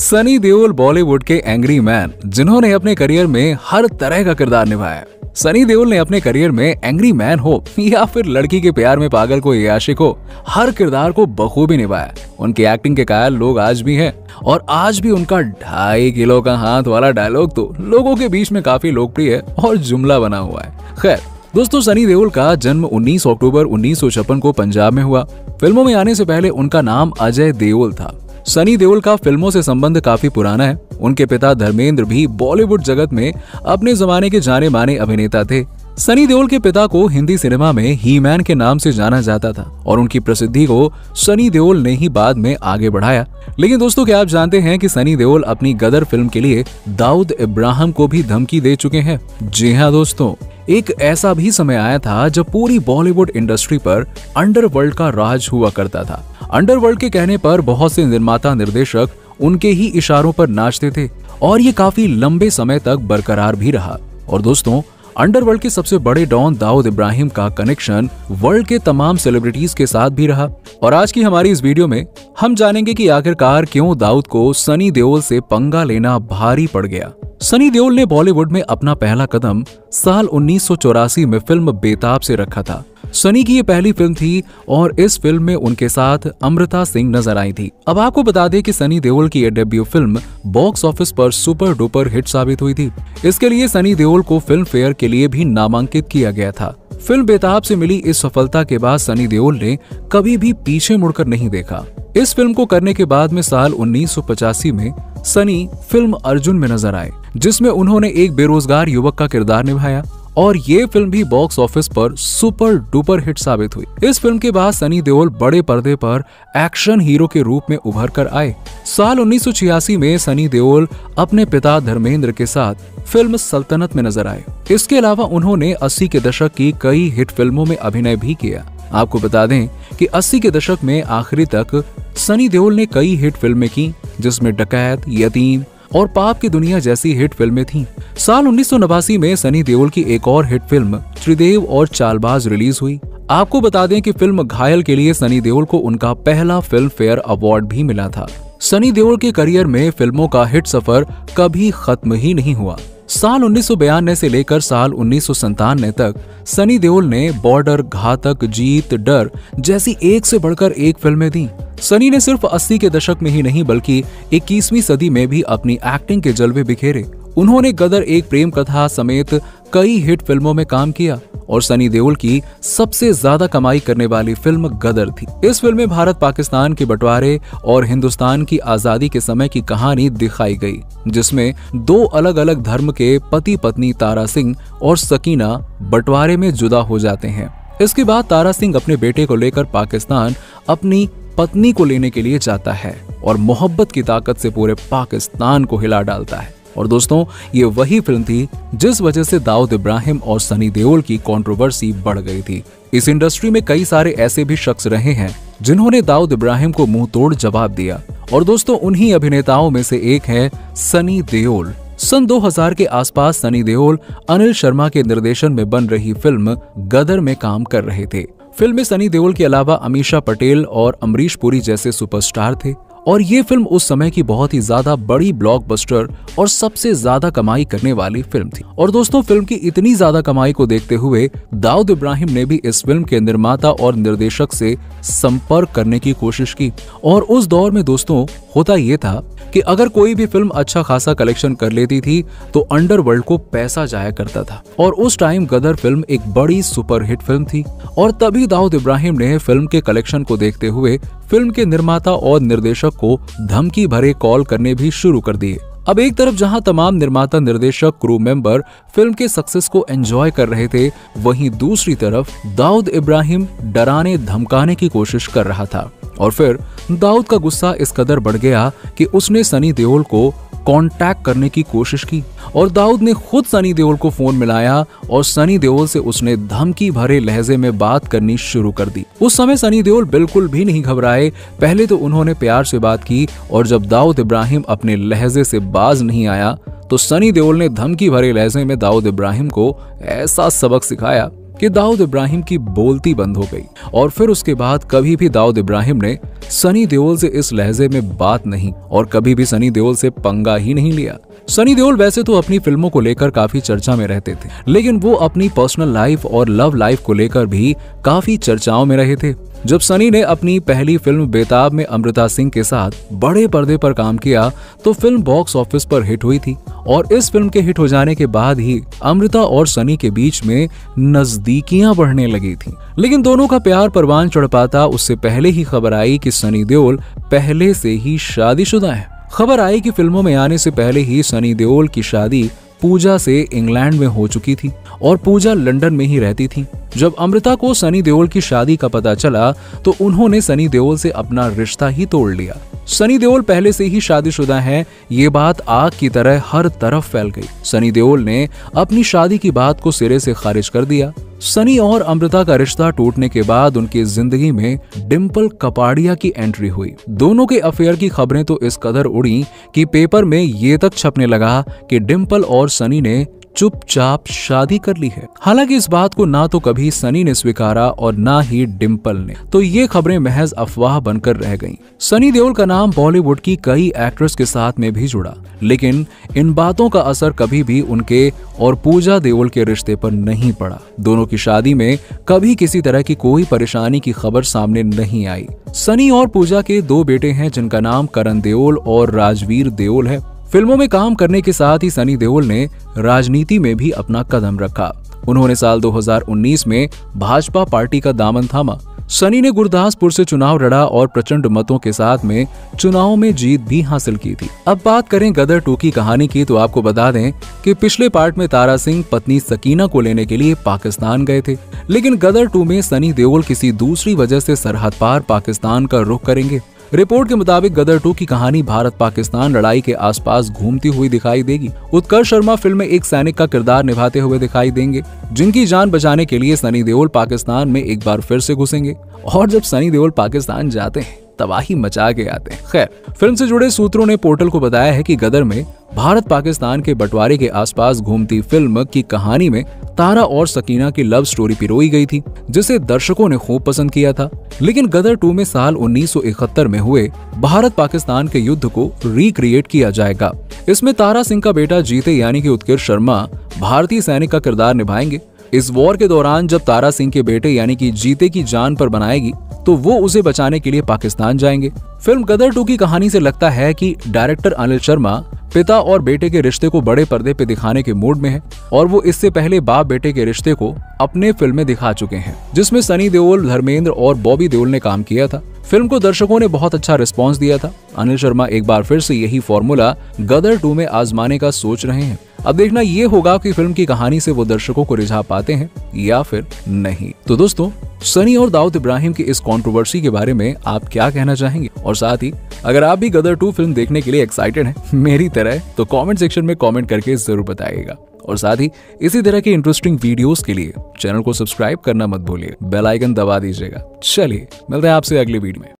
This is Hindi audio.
सनी देओल बॉलीवुड के एंग्री मैन जिन्होंने अपने करियर में हर तरह का किरदार निभाया। सनी देओल ने अपने करियर में एंग्री मैन हो या फिर लड़की के प्यार में पागल को या आशिक हो, हर किरदार को बखूबी निभाया। उनकी एक्टिंग के कायल लोग आज भी हैं और आज भी उनका 2.5 किलो का हाथ वाला डायलॉग तो लोगों के बीच में काफी लोकप्रिय और जुमला बना हुआ है। खैर दोस्तों, सनी देओल का जन्म 19 अक्टूबर 1956 को पंजाब में हुआ। फिल्मों में आने से पहले उनका नाम अजय देओल था। सनी देओल का फिल्मों से संबंध काफी पुराना है। उनके पिता धर्मेंद्र भी बॉलीवुड जगत में अपने जमाने के जाने माने अभिनेता थे। सनी देओल के पिता को हिंदी सिनेमा में ही मैन के नाम से जाना जाता था और उनकी प्रसिद्धि को सनी देओल ने ही बाद में आगे बढ़ाया। लेकिन दोस्तों, क्या आप जानते हैं कि सनी देओल अपनी गदर फिल्म के लिए दाऊद इब्राहिम को भी धमकी दे चुके हैं? जी हाँ दोस्तों, एक ऐसा भी समय आया था जब पूरी बॉलीवुड इंडस्ट्री पर अंडरवर्ल्ड का राज हुआ करता था। अंडरवर्ल्ड के कहने पर बहुत से निर्माता निर्देशक उनके ही इशारों पर नाचते थे और ये काफी लंबे समय तक बरकरार भी रहा। और दोस्तों, अंडरवर्ल्ड के सबसे बड़े डॉन दाऊद इब्राहिम का कनेक्शन वर्ल्ड के तमाम सेलिब्रिटीज के साथ भी रहा। और आज की हमारी इस वीडियो में हम जानेंगे कि आखिरकार क्यों दाऊद को सनी देओल से पंगा लेना भारी पड़ गया। सनी देओल ने बॉलीवुड में अपना पहला कदम साल 1984 में फिल्म बेताब से रखा था। सनी की ये पहली फिल्म थी और इस फिल्म में उनके साथ अमृता सिंह नजर आई थी। अब आपको बता दें कि सनी देओल की ये डेब्यू फिल्म बॉक्स ऑफिस पर सुपर डुपर हिट साबित हुई थी। इसके लिए सनी देओल को फिल्म फेयर के लिए भी नामांकित किया गया था। फिल्म बेताब से मिली इस सफलता के बाद सनी देओल ने कभी भी पीछे मुड़कर नहीं देखा। इस फिल्म को करने के बाद में साल 1985 में सनी फिल्म अर्जुन में नजर आए, जिसमें उन्होंने एक बेरोजगार युवक का किरदार निभाया और ये फिल्म भी बॉक्स ऑफिस पर सुपर डुपर हिट साबित हुई। इस फिल्म के बाद सनी देओल बड़े पर्दे पर एक्शन हीरो के रूप में उभर कर आए। साल 1986 में सनी देओल अपने पिता धर्मेंद्र के साथ फिल्म सल्तनत में नजर आए। इसके अलावा उन्होंने 80 के दशक की कई हिट फिल्मों में अभिनय भी किया। आपको बता दें कि 80 के दशक में आखिरी तक सनी देओल ने कई हिट फिल्में की, जिसमें डकैत, यतीम और पाप की दुनिया जैसी हिट फिल्में थीं। साल 1989 में सनी देओल की एक और हिट फिल्म त्रिदेव और चालबाज रिलीज हुई। आपको बता दें कि फिल्म घायल के लिए सनी देओल को उनका पहला फिल्म फेयर अवार्ड भी मिला था। सनी देओल के करियर में फिल्मों का हिट सफर कभी खत्म ही नहीं हुआ। साल 1992 से लेकर साल 1997 तक सनी देओल ने बॉर्डर, घातक, जीत, डर जैसी एक से बढ़कर एक फिल्में दी। सनी ने सिर्फ 80 के दशक में ही नहीं बल्कि 21वीं सदी में भी अपनी एक्टिंग के जलवे बिखेरे। उन्होंने गदर, एक प्रेम कथा समेत कई हिट फिल्मों में काम किया और सनी देओल की सबसे ज्यादा कमाई करने वाली फिल्म गदर थी। इस फिल्म में भारत पाकिस्तान के बंटवारे और हिंदुस्तान की आजादी के समय की कहानी दिखाई गई, जिसमें दो अलग अलग धर्म के पति पत्नी तारा सिंह और सकीना बंटवारे में जुदा हो जाते हैं। इसके बाद तारा सिंह अपने बेटे को लेकर पाकिस्तान अपनी पत्नी को लेने के लिए जाता है और मोहब्बत की ताकत से पूरे पाकिस्तान को हिला डालता है। और दोस्तों, ये वही फिल्म थी जिस वजह से दाऊद इब्राहिम और सनी देओल की कंट्रोवर्सी बढ़ गई थी। इस इंडस्ट्री में कई सारे ऐसे भी शख्स रहे हैं जिन्होंने दाऊद इब्राहिम को मुंह तोड़ जवाब दिया और दोस्तों, उन्हीं अभिनेताओं में से एक है सनी देओल। सन 2000 के आसपास सनी देओल अनिल शर्मा के निर्देशन में बन रही फिल्म गदर में काम कर रहे थे। फिल्म में सनी देओल के अलावा अमीषा पटेल और अमरीश पुरी जैसे सुपरस्टार थे और ये फिल्म उस समय की बहुत ही ज्यादा बड़ी ब्लॉकबस्टर और सबसे ज्यादा कमाई करने वाली फिल्म थी। और दोस्तों, फिल्म की इतनी ज्यादा कमाई को देखते हुए दाऊद इब्राहिम ने भी इस फिल्म के निर्माता और निर्देशक से संपर्क करने की कोशिश की। और उस दौर में दोस्तों होता ये था कि अगर कोई भी फिल्म अच्छा खासा कलेक्शन कर लेती थी तो अंडरवर्ल्ड को पैसा जाया करता था और उस टाइम गदर फिल्म एक बड़ी सुपर हिट फिल्म थी। और तभी दाऊद इब्राहिम ने फिल्म के कलेक्शन को देखते हुए फिल्म के निर्माता और निर्देशक को धमकी भरे कॉल करने भी शुरू कर दिए। अब एक तरफ जहां तमाम निर्माता, निर्देशक, क्रू मेंबर फिल्म के सक्सेस को एंजॉय कर रहे थे, वहीं दूसरी तरफ दाऊद इब्राहिम डराने धमकाने की कोशिश कर रहा था। और फिर दाऊद का गुस्सा इस कदर बढ़ गया कि उसने सनी देओल को कांटेक्ट करने की कोशिश की और दाऊद ने खुद सनी देओल को फोन मिलाया और सनी देओल से उसने धमकी भरे लहजे में बात करनी शुरू कर दी। उस समय सनी देओल बिल्कुल भी नहीं घबराए। पहले तो उन्होंने प्यार से बात की और जब दाऊद इब्राहिम अपने लहजे से बाज नहीं आया तो सनी देओल ने धमकी भरे लहजे में दाऊद इब्राहिम को ऐसा सबक सिखाया कि दाऊद इब्राहिम की बोलती बंद हो गई और फिर उसके बाद कभी भी दाऊद इब्राहिम ने सनी देओल से इस लहजे में बात नहीं और कभी भी सनी देओल से पंगा ही नहीं लिया। सनी देओल वैसे तो अपनी फिल्मों को लेकर काफी चर्चा में रहते थे, लेकिन वो अपनी पर्सनल लाइफ और लव लाइफ को लेकर भी काफी चर्चाओं में रहे थे। जब सनी ने अपनी पहली फिल्म बेताब में अमृता सिंह के साथ बड़े पर्दे पर काम किया तो फिल्म बॉक्स ऑफिस पर हिट हुई थी और इस फिल्म के हिट हो जाने के बाद ही अमृता और सनी के बीच में नजदीकियां बढ़ने लगी थी। लेकिन दोनों का प्यार परवान चढ़ पाता उससे पहले ही खबर आई कि सनी देओल पहले से ही शादीशुदा है। खबर आई कि फिल्मों में आने से पहले ही सनी देओल की शादी पूजा से इंग्लैंड में हो चुकी थी और पूजा लंदन में ही रहती थी। जब अमृता को सनी देओल की शादी का पता चला तो उन्होंने सनी देओल से अपना रिश्ता ही तोड़ लिया। सनी देओल पहले से ही शादीशुदा हैं, ये बात आग की तरह हर तरफ फैल गई। सनी देओल ने अपनी शादी की बात को सिरे से खारिज कर दिया। सनी और अमृता का रिश्ता टूटने के बाद उनकी जिंदगी में डिम्पल कपाड़िया की एंट्री हुई। दोनों के अफेयर की खबरें तो इस कदर उड़ी कि पेपर में ये तक छपने लगा कि डिम्पल और सनी ने चुपचाप शादी कर ली है। हालांकि इस बात को ना तो कभी सनी ने स्वीकारा और ना ही डिम्पल ने, तो ये खबरें महज अफवाह बनकर रह गईं। सनी देओल का नाम बॉलीवुड की कई एक्ट्रेस के साथ में भी जुड़ा, लेकिन इन बातों का असर कभी भी उनके और पूजा देओल के रिश्ते पर नहीं पड़ा। दोनों की शादी में कभी किसी तरह की कोई परेशानी की खबर सामने नहीं आई। सनी और पूजा के 2 बेटे हैं जिनका नाम करण देओल और राजवीर देओल है। फिल्मों में काम करने के साथ ही सनी देओल ने राजनीति में भी अपना कदम रखा। उन्होंने साल 2019 में भाजपा पार्टी का दामन थामा। सनी ने गुरदासपुर से चुनाव लड़ा और प्रचंड मतों के साथ में चुनाव में जीत भी हासिल की थी। अब बात करें गदर 2 की कहानी की तो आपको बता दें कि पिछले पार्ट में तारा सिंह पत्नी सकीना को लेने के लिए पाकिस्तान गए थे, लेकिन गदर 2 में सनी देओल किसी दूसरी वजह से सरहद पार पाकिस्तान का रुख करेंगे। रिपोर्ट के मुताबिक गदर 2 की कहानी भारत पाकिस्तान लड़ाई के आसपास घूमती हुई दिखाई देगी। उत्कर्ष शर्मा फिल्म में एक सैनिक का किरदार निभाते हुए दिखाई देंगे, जिनकी जान बचाने के लिए सनी देओल पाकिस्तान में एक बार फिर से घुसेंगे। और जब सनी देओल पाकिस्तान जाते हैं तबाही मचा के आते हैं। खैर, फिल्म से जुड़े सूत्रों ने पोर्टल को बताया है कि गदर में भारत पाकिस्तान के बंटवारे के आसपास घूमती फिल्म की कहानी में तारा और सकीना की लव स्टोरी पिरोई गई थी, जिसे दर्शकों ने खूब पसंद किया था। लेकिन गदर 2 में साल 1971 में हुए भारत पाकिस्तान के युद्ध को रिक्रिएट किया जाएगा। इसमें तारा सिंह का बेटा जीते यानी कि उत्कर्ष शर्मा भारतीय सैनिक का किरदार निभाएंगे। इस वॉर के दौरान जब तारा सिंह के बेटे यानी कि जीते की जान पर बनाएगी तो वो उसे बचाने के लिए पाकिस्तान जाएंगे। फिल्म गदर 2 की कहानी से लगता है कि डायरेक्टर अनिल शर्मा पिता और बेटे के रिश्ते को बड़े पर्दे पे दिखाने के मूड में है और वो इससे पहले बाप बेटे के रिश्ते को अपने फिल्म में दिखा चुके हैं, जिसमें सनी देओल, धर्मेंद्र और बॉबी देओल ने काम किया था। फिल्म को दर्शकों ने बहुत अच्छा रिस्पॉन्स दिया था। अनिल शर्मा एक बार फिर से यही फॉर्मूला गदर 2 में आजमाने का सोच रहे हैं। अब देखना ये होगा कि फिल्म की कहानी से वो दर्शकों को रिझा पाते हैं या फिर नहीं। तो दोस्तों, सनी और दाऊद इब्राहिम की इस कंट्रोवर्सी के बारे में आप क्या कहना चाहेंगे? और साथ ही अगर आप भी गदर 2 फिल्म देखने के लिए एक्साइटेड हैं मेरी तरह, तो कमेंट सेक्शन में कमेंट करके जरूर बताइएगा। और साथ ही इसी तरह के इंटरेस्टिंग वीडियोस के लिए चैनल को सब्सक्राइब करना मत भूलिए, बेल आइकन दबा दीजिएगा। चलिए मिलते हैं आपसे अगली वीडियो में।